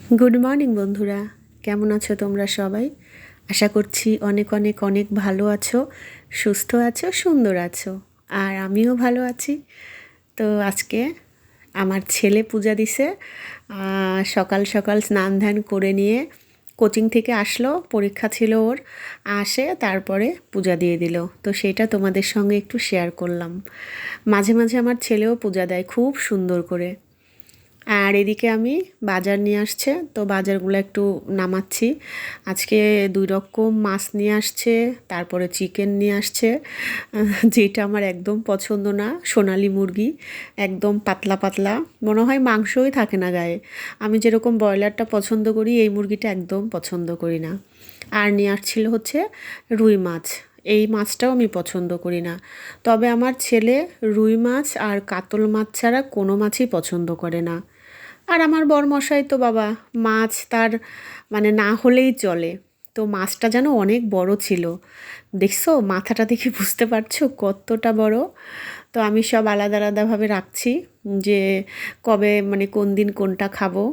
Good morning বন্ধুরা, কেমন আছো তোমরা সবাই? আশা করছি অনেক অনেক অনেক ভালো আছো, সুস্থ আছো, সুন্দর আছো। আর আমিও ভালো আছি। তো আজকে আমার ছেলে পূজা দিছে। সকাল সকাল স্নান ধ্যান করে নিয়ে কোচিং থেকে আসলো, পরীক্ষা ছিল ওর। আসে তারপরে পূজা দিয়ে দিল। তো সেটা তোমাদের সঙ্গে একটু শেয়ার করলাম। মাঝে মাঝে আমার ছেলেও পূজা দেয় খুব সুন্দর করে। আর এদিকে আমি বাজার নিয়ে আসছে, তো বাজারগুলো একটু নামাচ্ছি। আজকে 2 রকম মাছ নিয়ে আসছে, তারপরে চিকেন নিয়ে আসছে। যেটা আমার একদম পছন্দ না, সোনালি মুরগি, একদম পাতলা পাতলা, মনে হয় মাংসই থাকে না গায়ে। আমি যেরকম ব্রয়লারটা পছন্দ করি, এই মুরগিটা একদম পছন্দ করি না। আর নিয়ে আসছিল হচ্ছে রুই মাছ। এই মাছটাও আমি পছন্দ করি না। তবে আমার ছেলে রুই মাছ আর কাতল মাছ ছাড়া কোনো মাছই পছন্দ করে না। আর আমার বরমশাই তো বাবা, মাছ তার মানে না হলেই চলে। তো মাছটা যেন অনেক বড় ছিল। দেখছো মাথাটা দেখে বুঝতে পারছো কতটা বড়? তো আমি সব আলাদা আলাদাভাবে রাখছি, যে কবে মানে কোন দিন কোনটা খাবো।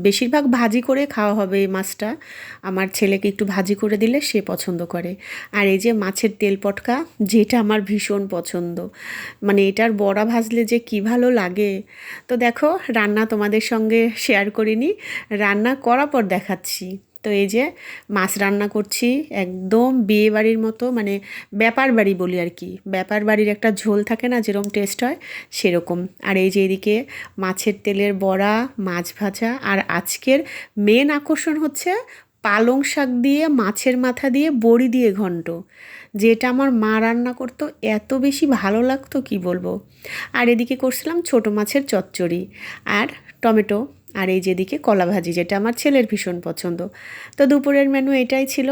বেশিরভাগ ভাজি করে খাওয়া হবে এই মাছটা। আমার ছেলেকে একটু ভাজি করে দিলে সে পছন্দ করে। আর এই যে মাছের তেল পটকা, যেটা আমার ভীষণ পছন্দ, মানে এটার বড়া ভাজলে যে কী ভালো লাগে। তো দেখো, রান্না তোমাদের সঙ্গে শেয়ার করিনি, রান্না করার পর দেখাচ্ছি। তো এই যে মাছ রান্না করছি, একদম বিয়ে বাড়ির মতো, মানে ব্যাপার বাড়ি বলি আর কি, ব্যাপার বাড়ির একটা ঝোল থাকে না যেরকম টেস্ট হয় সেরকম। আর এই যে এদিকে মাছের তেলের বড়া, মাছ ভাজা, আর আজকের মেন আকর্ষণ হচ্ছে পালং শাক দিয়ে মাছের মাথা দিয়ে বড়ি দিয়ে ঘন্ট, যেটা আমার মা রান্না করতো, এত বেশি ভালো লাগতো কি বলবো। আর এদিকে করছিলাম ছোটো মাছের চচ্চড়ি আর টমেটো। আর এই যেদিকে কলা ভাজি, যেটা আমার ছেলের ভীষণ পছন্দ। তো দুপুরের মেনু এটাই ছিল।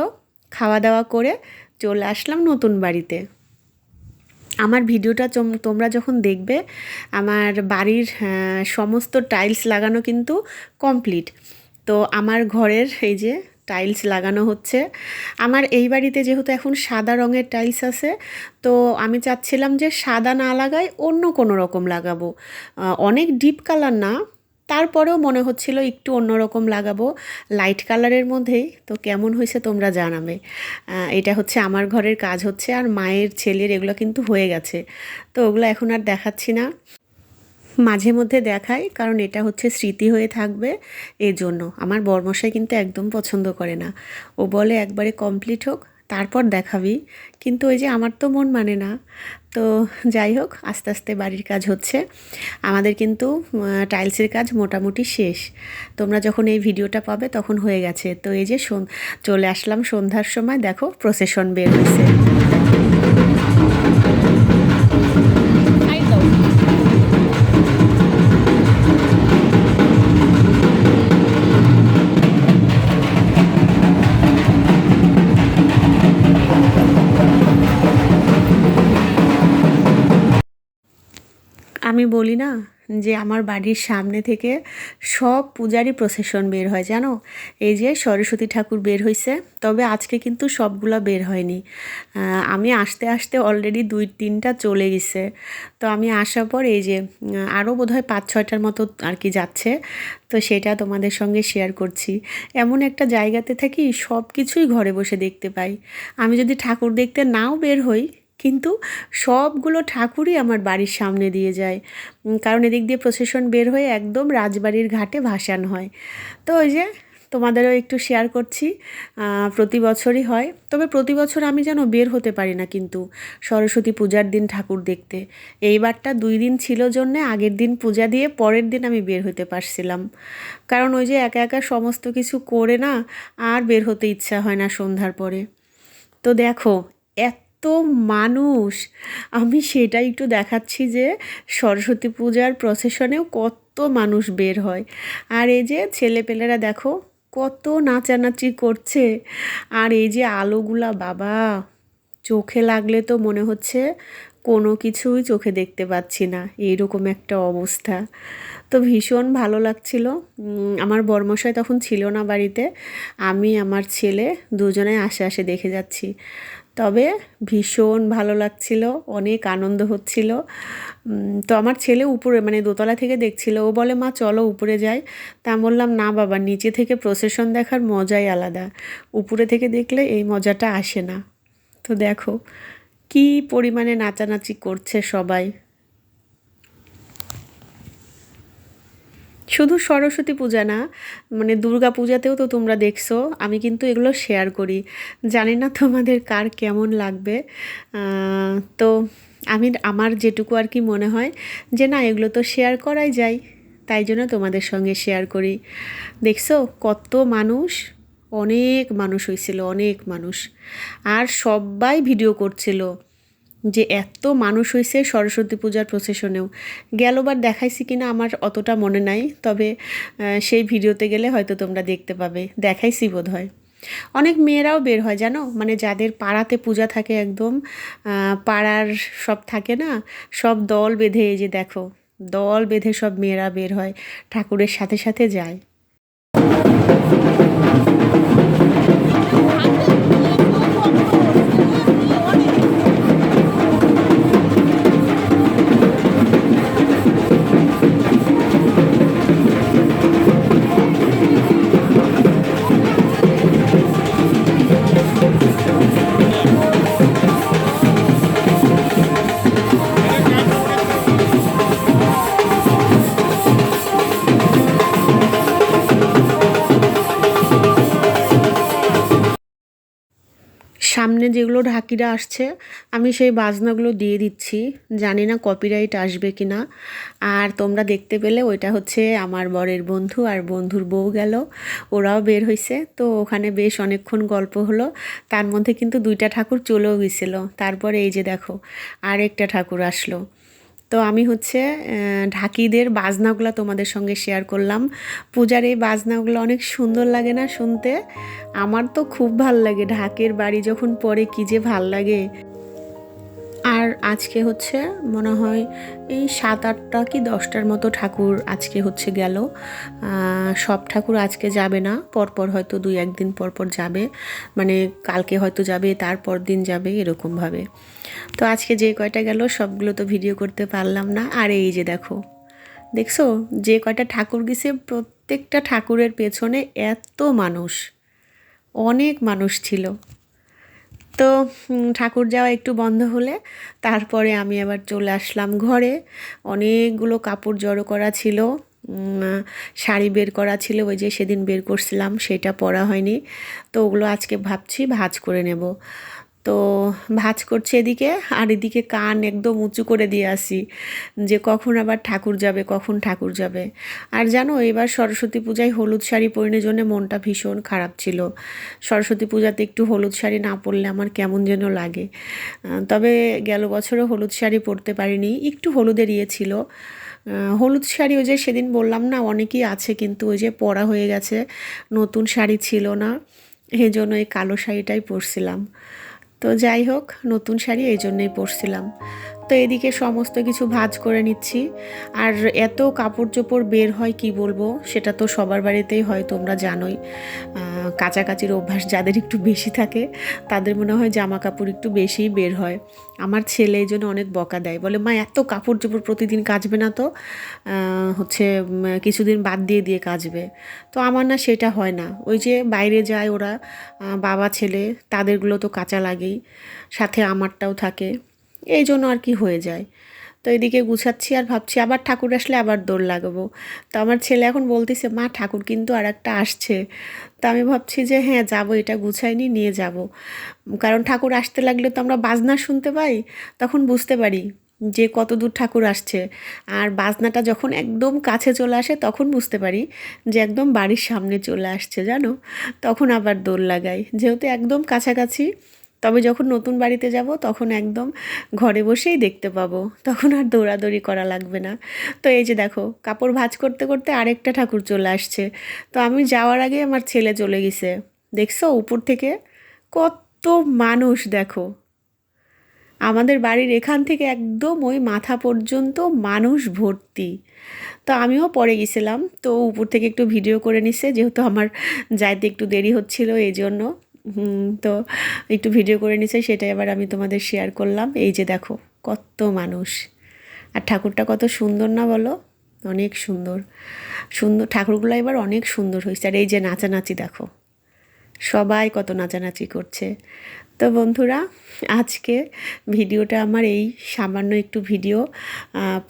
খাওয়া দাওয়া করে চলে আসলাম নতুন বাড়িতে। আমার ভিডিওটা তোমরা যখন দেখবে, আমার বাড়ির সমস্ত টাইলস লাগানো কিন্তু কমপ্লিট। তো আমার ঘরের এই যে টাইলস লাগানো হচ্ছে। আমার এই বাড়িতে যেহেতু এখন সাদা রঙের টাইলস আছে, তো আমি চাচ্ছিলাম যে সাদা না লাগাই, অন্য কোনো রকম লাগাবো। অনেক ডিপ কালার না, তারপরেও মনে হচ্ছিল একটু অন্যরকম লাগাবো, লাইট কালারের মধ্যেই। তো কেমন হয়েছে তোমরা জানাবে। এটা হচ্ছে আমার ঘরের কাজ হচ্ছে, আর মায়ের ছেলের এগুলো কিন্তু হয়ে গেছে। তো ওগুলো এখন আর দেখাচ্ছি না, মাঝে মধ্যে দেখাই, কারণ এটা হচ্ছে স্মৃতি হয়ে থাকবে। এজন্য আমার বরমশাই কিন্তু একদম পছন্দ করে না। ও বলে একবারে কমপ্লিট হোক তারপর দেখাবি। কিন্তু ওই যে আমার তো মন মানে না। তো যাই হোক, আস্তে আস্তে বাড়ির কাজ হচ্ছে। আমাদের কিন্তু টাইলসের কাজ মোটামুটি শেষ। তোমরা যখন এই ভিডিওটা পাবে তখন হয়ে গেছে। তো এই যে চলে আসলাম সন্ধ্যার সময়, দেখো প্রসেশন বের হয়েছে। আমি বলি না যে আমার বাড়ির সামনে থেকে সব পূজারই প্রসেশন বের হয় জানো। এই যে সরস্বতী ঠাকুর বের হয়েছে, তবে আজকে কিন্তু সবগুলা বের হয়নি। আমি আসতে আসতে অলরেডি 2-3টা চলে গেছে। তো আমি আসার পর এই যে আরও বোধহয় 5-6টার মতো আর কি যাচ্ছে। তো সেটা তোমাদের সঙ্গে শেয়ার করছি। এমন একটা জায়গাতে থাকি, সব কিছুই ঘরে বসে দেখতে পাই। আমি যদি ঠাকুর দেখতে নাও বের হই, কিন্তু সবগুলো ঠাকুরই আমার বাড়ির সামনে দিয়ে যায়। কারণ এদিক দিয়ে প্রসেশন বের হয়ে একদম রাজবাড়ির ঘাটে ভাসান হয়। তো ওই যে তোমাদেরও একটু শেয়ার করছি। প্রতি বছরই হয়, তবে প্রতি বছর আমি যেন বের হতে পারি না কিন্তু সরস্বতী পূজার দিন ঠাকুর দেখতে। এইবারটা 2 দিন ছিল জন্যে আগের দিন পূজা দিয়ে পরের দিন আমি বের হতে পারছিলাম। কারণ ওই যে একা একা সমস্ত কিছু করে না, আর বের হতে ইচ্ছা হয় না সন্ধ্যার পরে। তো দেখো, এত মানুষ, আমি সেটাই একটু দেখাচ্ছি যে সরস্বতী পূজার প্রসেশনেও কত মানুষ বের হয়। আর এই যে ছেলেপেলেরা দেখো কত নাচানাচি করছে। আর এই যে আলোগুলা বাবা, চোখে লাগলে তো মনে হচ্ছে কোনো কিছুই চোখে দেখতে পাচ্ছি না, এইরকম একটা অবস্থা। তো ভীষণ ভালো লাগছিল। আমার বরমশাই তখন ছিল না বাড়িতে, আমি আমার ছেলে দুজনে আসে আসে দেখে যাচ্ছি। তবে ভীষণ ভালো লাগছিল, অনেক আনন্দ হচ্ছিল। তো আমার ছেলে উপরে মানে দোতলা থেকে দেখছিল, ও বলে মা চলো উপরে যাই। তা আমি বললাম না বাবা, নিচে থেকে প্রসেশন দেখার মজাই আলাদা, উপরে থেকে দেখলে এই মজাটা আসে না। তো দেখো কি পরিমাণে নাচানাচি করছে সবাই। শুধু সরস্বতী পূজা না, মানে দুর্গা পূজাতেও তো তোমরা দেখছো আমি কিন্তু এগুলো শেয়ার করি। জানি না তোমাদের কার কেমন লাগবে। তো আমি আমার যেটুকু আর কি মনে হয় যে না এগুলো তো শেয়ার করাই যায়, তাই জন্য তোমাদের সঙ্গে শেয়ার করি। দেখছো কত মানুষ, অনেক মানুষ হয়েছিল, অনেক মানুষ। আর সবাই ভিডিও করছিল যে এত মানুষ হয়েছে সরস্বতী পূজার প্রসেশনেও। গেলবার দেখাইছি কিনা আমার অতটা মনে নাই, তবে সেই ভিডিওতে গেলে হয়তো তোমরা দেখতে পাবে, দেখাইছি বোধ হয়। অনেক মেয়েরাও বের হয় জানো, মানে যাদের পাড়াতে পূজা থাকে একদম, পাড়ার সব থাকে না, সব দল বেঁধে, এই যে দেখো দল বেঁধে সব মেয়েরা বের হয়, ঠাকুরের সাথে সাথে যায়। সামনে যেগুলো ঢাকিরা আসছে আমি সেই বাজনাগুলো দিয়ে দিচ্ছি, জানি না কপিরাইট আসবে কি না। আর তোমরা দেখতে পেলে ওইটা হচ্ছে আমার বরের বন্ধু আর বন্ধুর বউ গেল, ওরাও বের হয়েছে। তো ওখানে বেশ অনেকক্ষণ গল্প হলো, তার মধ্যে কিন্তু 2টা ঠাকুর চলেও গেছিলো। তারপরে এই যে দেখো আরেকটা ঠাকুর আসলো। তো আমি হচ্ছে ঢাকিদের বাজনাগুলো তোমাদের সঙ্গে শেয়ার করলাম। পূজার এই বাজনাগুলো অনেক সুন্দর লাগে না শুনতে? আমার তো খুব ভাল লাগে, ঢাকের বাড়ি যখন পড়ে কী যে ভাল লাগে। আর আজকে হচ্ছে মনে হয় এই 7-8টা কি 10টার মতো ঠাকুর আজকে হচ্ছে গেল। সব ঠাকুর আজকে যাবে না, পরপর হয়তো 2-1 দিন পরপর যাবে, মানে কালকে হয়তো যাবে, তারপর দিন যাবে, এরকমভাবে। তো আজকে যে কয়টা গেল সবগুলো তো ভিডিও করতে পারলাম না। আর এই যে দেখো, দেখছো যে কয়টা ঠাকুর গেছে প্রত্যেকটা ঠাকুরের পেছনে এত মানুষ, অনেক মানুষ ছিল। তো ঠাকুর যাওয়া একটু বন্ধ হলে তারপরে আমি আবার চলে আসলাম ঘরে। অনেকগুলো কাপড় জড়ো করা ছিল, শাড়ি বের করা ছিল, ওই যে সেদিন বের করছিলাম সেটা পরা হয়নি। তো ওগুলো আজকে ভাবছি ভাঁজ করে নেব। তো ভাঁজ করছে এদিকে, আর এদিকে কান একদম উঁচু করে দিয়ে আসি যে কখন আবার ঠাকুর যাবে, কখন ঠাকুর যাবে। আর জানো এবার সরস্বতী পূজায় হলুদ শাড়ি পরিনের জন্য মনটা ভীষণ খারাপ ছিল। সরস্বতী পূজাতে একটু হলুদ শাড়ি না পরলে আমার কেমন যেন লাগে। তবে গেল বছরও হলুদ শাড়ি পরতে পারিনি, একটু হলুদের ইয়ে ছিল। হলুদ শাড়ি ওই যে সেদিন বললাম না অনেকেই আছে, কিন্তু ওই যে পরা হয়ে গেছে, নতুন শাড়ি ছিল না, এই জন্য এই কালো শাড়িটাই পরছিলাম। তো যাই হোক, নতুন শাড়ি এই জন্যই পরছিলাম। তো এদিকে সমস্ত কিছু ভাঁজ করে নিচ্ছি। আর এত কাপড় চোপড় বের হয় কি বলবো, সেটা তো সবার বাড়িতেই হয়, তোমরা জানোই। কাচাকাচির অভ্যাস যাদের একটু বেশি থাকে তাদের মনে হয় জামা কাপড় একটু বেশিই বের হয়। আমার ছেলে এই জন্য অনেক বকা দেয়, বলে মা এত কাপড় চোপড় প্রতিদিন কাচবে না তো, হচ্ছে কিছুদিন বাদ দিয়ে দিয়ে কাচবে। তো আমার না সেটা হয় না, ওই যে বাইরে যায় ওরা বাবা ছেলে, তাদেরগুলো তো কাচা লাগেই, সাথে আমারটাও থাকে, এই জন্য আর কি হয়ে যায়। তো এদিকে গুছাচ্ছি আর ভাবছি আবার ঠাকুর আসলে আবার দৌড় লাগাবো। তো আমার ছেলে এখন বলতেছে মা ঠাকুর কিন্তু আর একটা আসছে। তো আমি ভাবছি যে হ্যাঁ যাবো, এটা গুছাইনি নিয়ে যাব। কারণ ঠাকুর আসতে লাগলে তো আমরা বাজনা শুনতে পাই, তখন বুঝতে পারি যে কত দূর ঠাকুর আসছে। আর বাজনাটা যখন একদম কাছে চলে আসে তখন বুঝতে পারি যে একদম বাড়ির সামনে চলে আসছে জানো, তখন আবার দৌড় লাগাই, যেহেতু একদম কাছাকাছি। তবে যখন নতুন বাড়িতে যাব তখন একদম ঘরে বসেই দেখতে পাবো, তখন আর দৌড়াদৌড়ি করা লাগবে না। তো এই যে দেখো কাপড় ভাঁজ করতে করতে আরেকটা ঠাকুর চলে আসছে। তো আমি যাওয়ার আগে আমার ছেলে চলে গেছে, দেখছো উপর থেকে কত মানুষ দেখো, আমাদের বাড়ির এখান থেকে একদম ওই মাথা পর্যন্ত মানুষ ভর্তি। তো আমিও পরে গেছিলাম, তো উপর থেকে একটু ভিডিও করে নিছে, যেহেতু আমার যাইতে একটু দেরি হচ্ছিল এই জন্য। তো একটু ভিডিও করে নিছে, সেটাই আবার আমি তোমাদের শেয়ার করলাম। এই যে দেখো কত মানুষ, আর ঠাকুরটা কত সুন্দর না বলো, অনেক সুন্দর সুন্দর ঠাকুরগুলো এবার অনেক সুন্দর হয়েছে। আর এই যে নাচানাচি দেখো, সবাই কত নাচানাচি করছে। তো বন্ধুরা, আজকে ভিডিওটা আমার এই সামান্য একটু ভিডিও,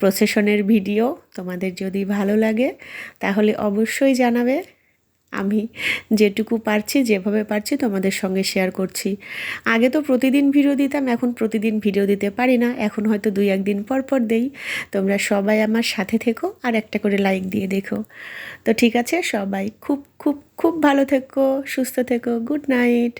প্রসেশনের ভিডিও। তোমাদের যদি ভালো লাগে তাহলে অবশ্যই জানাবে। আমি যেটুকু পারছি, যেভাবে পারছি তোমাদের সঙ্গে শেয়ার করছি। আগে তো প্রতিদিন ভিডিও দিতাম, এখন প্রতিদিন ভিডিও দিতে পারি না, এখন হয়তো 2-1 দিন পর পর দেই। তোমরা সবাই আমার সাথে থেকো আর একটা করে লাইক দিয়ে দেখো। তো ঠিক আছে, সবাই খুব খুব খুব ভালো থেকো, সুস্থ থেকো। Good night.